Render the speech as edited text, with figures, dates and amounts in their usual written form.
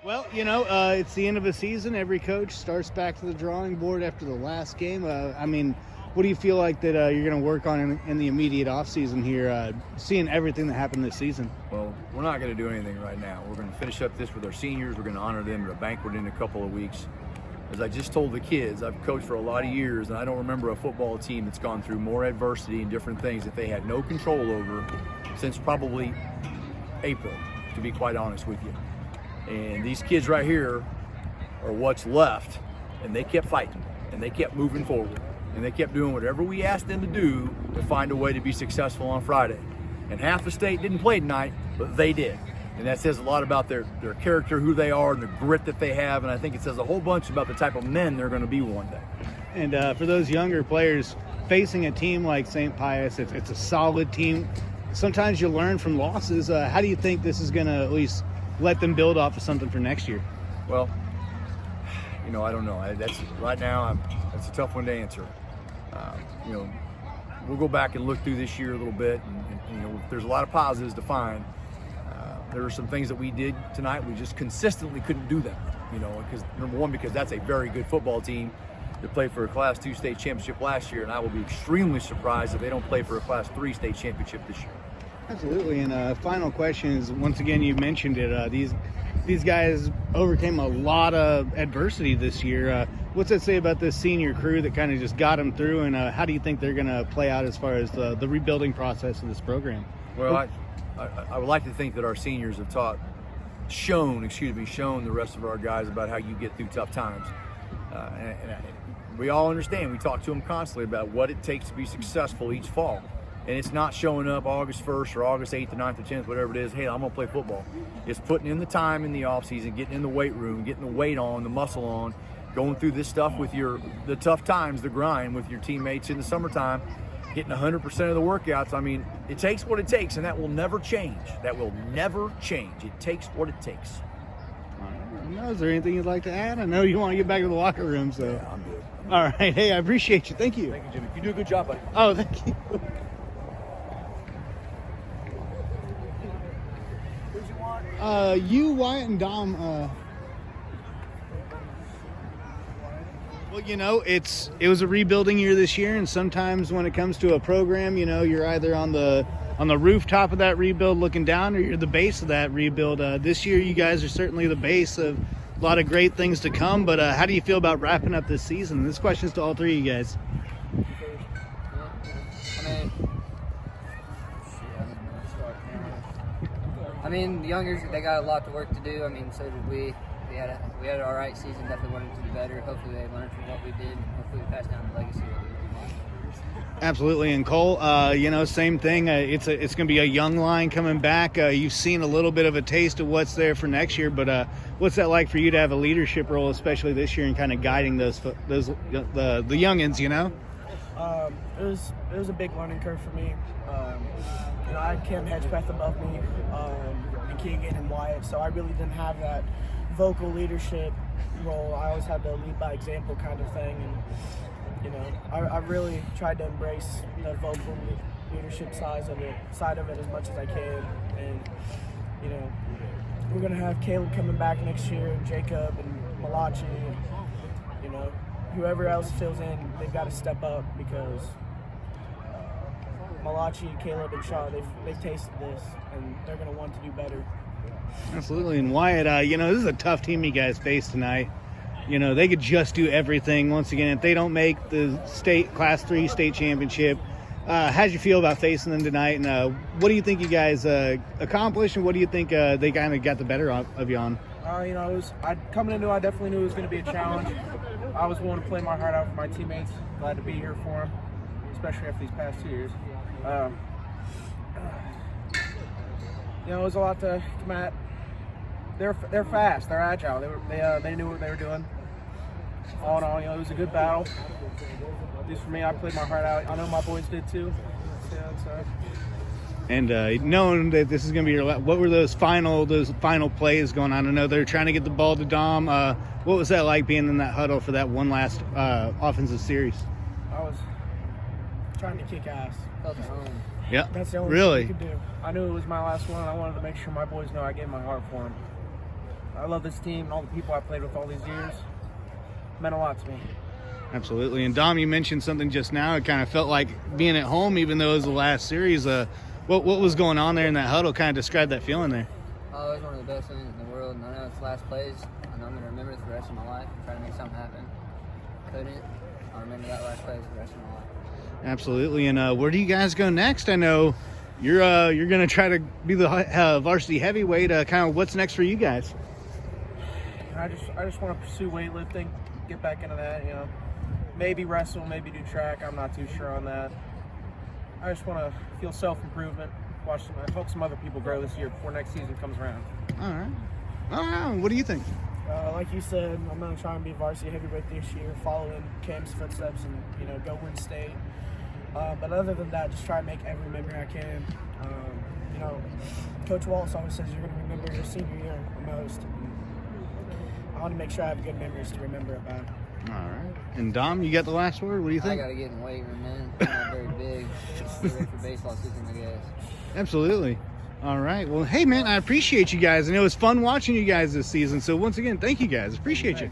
Well, it's the end of a season. Every coach starts back to the drawing board after the last game. What do you feel like that you're going to work on in the immediate offseason here, seeing everything that happened this season? Well, we're not going to do anything right now. We're going to finish up this with our seniors. We're going to honor them at a banquet in a couple of weeks. As I just told the kids, I've coached for a lot of years, and I don't remember a football team that's gone through more adversity and different things that they had no control over since probably April, to be quite honest with you. And these kids right here are what's left, and they kept fighting, and they kept moving forward, and they kept doing whatever we asked them to do to find a way to be successful on Friday. And half the state didn't play tonight, but they did. And that says a lot about their character, who they are, and the grit that they have. And I think it says a whole bunch about the type of men they're going to be one day. And for those younger players facing a team like St. Pius, it's a solid team. Sometimes you learn from losses. How do you think this is going to at least let them build off of something for next year? Well, I don't know. That's a tough one to answer. We'll go back and look through this year a little bit, and there's a lot of positives to find. There are some things that we did tonight, we just consistently couldn't do them, because number one, because that's a very good football team that played for a Class 2 state championship last year, and I will be extremely surprised if they don't play for a Class 3 state championship this year. Absolutely. And final question is, once again, you mentioned it, these guys overcame a lot of adversity this year. What's that say about this senior crew that kind of just got them through, and how do you think they're going to play out as far as the rebuilding process of this program? Well, I would like to think that our seniors have shown the rest of our guys about how you get through tough times. And we all understand. We talk to them constantly about what it takes to be successful each fall. And it's not showing up August 1st or August 8th or 9th or 10th, whatever it is, hey, I'm going to play football. It's putting in the time in the offseason, getting in the weight room, getting the weight on, the muscle on, going through this stuff with the tough times, the grind with your teammates in the summertime, getting 100% of the workouts. It takes what it takes, and that will never change. That will never change. It takes what it takes. Is there anything you'd like to add? I know you want to get back to the locker room, so. Yeah, I'm good. All right. Hey, I appreciate you. Thank you. Thank you, Jimmy. You do a good job, buddy. Oh, thank you. You, Wyatt, and Dom. Well, it was a rebuilding year this year, and sometimes when it comes to a program, you're either on the rooftop of that rebuild looking down, or you're the base of that rebuild. This year, you guys are certainly the base of a lot of great things to come. But how do you feel about wrapping up this season? This question's to all three of you guys. The youngers, they got a lot of work to do. So did we. We had an all right season. Definitely wanted to do better. Hopefully they learned from what we did. And hopefully we pass down the legacy that we did. Absolutely. And Cole, same thing. It's going to be a young line coming back. You've seen a little bit of a taste of what's there for next year, but what's that like for you to have a leadership role, especially this year, and kind of guiding the youngins? It was a big learning curve for me. I had Kim Hedgepeth above me, and Keegan and Wyatt, so I really didn't have that vocal leadership role. I always had the lead by example kind of thing, and I really tried to embrace the vocal leadership side of it as much as I can. And we're gonna have Caleb coming back next year, and Jacob and Malachi, and whoever else fills in, they've got to step up, because Malachi, Caleb, and Shaw, they've tasted this, and they're going to want to do better. Absolutely. And Wyatt, this is a tough team you guys face tonight. They could just do everything. Once again, if they don't make the state Class 3 state championship, how'd you feel about facing them tonight? And what do you think you guys accomplished, and what do you think they kind of got the better of you on? Coming into it, I definitely knew it was going to be a challenge. I was willing to play my heart out for my teammates. Glad to be here for them, especially after these past 2 years. It was a lot to come at. They're fast. They're agile. They knew what they were doing. All in all, it was a good battle. At least for me, I played my heart out. I know my boys did too. And knowing that this is going to be your what were those final plays going on? I know they're trying to get the ball to Dom. What was that like being in that huddle for that one last offensive series? I was trying to kick ass. Felt at home. Yeah, that's the only thing I could do. I knew it was my last one, and I wanted to make sure my boys know I gave my heart for them. I love this team and all the people I played with all these years. Meant a lot to me. Absolutely. And Dom, you mentioned something just now. It kind of felt like being at home, even though it was the last series. What was going on there in that huddle? Kind of describe that feeling there. Oh, it was one of the best things in the world. And I know it's last plays. I know I'm going to remember it for the rest of my life. Try to make something happen. Couldn't. I'll remember that last play for the rest of my life. Absolutely. And where do you guys go next? I know you're going to try to be the varsity heavyweight. Kind of what's next for you guys? I just want to pursue weightlifting, get back into that, you know. Maybe wrestle, maybe do track. I'm not too sure on that. I just want to feel self-improvement. I hope some other people grow this year before next season comes around. All right. All right. What do you think? Like you said, I'm going to try and be varsity heavyweight this year, follow in Cam's footsteps and, you know, go win state. But other than that, just try and make every memory I can. You know, Coach Wallace always says you're going to remember your senior year the most. I want to make sure I have good memories to remember about. All right. And Dom, you got the last word? What do you think? I got to get in the weight room, man. I'm not very big. Get ready for baseball season, I guess. Absolutely. All right. Well, hey, man, I appreciate you guys. And it was fun watching you guys this season. So once again, thank you guys. Appreciate you.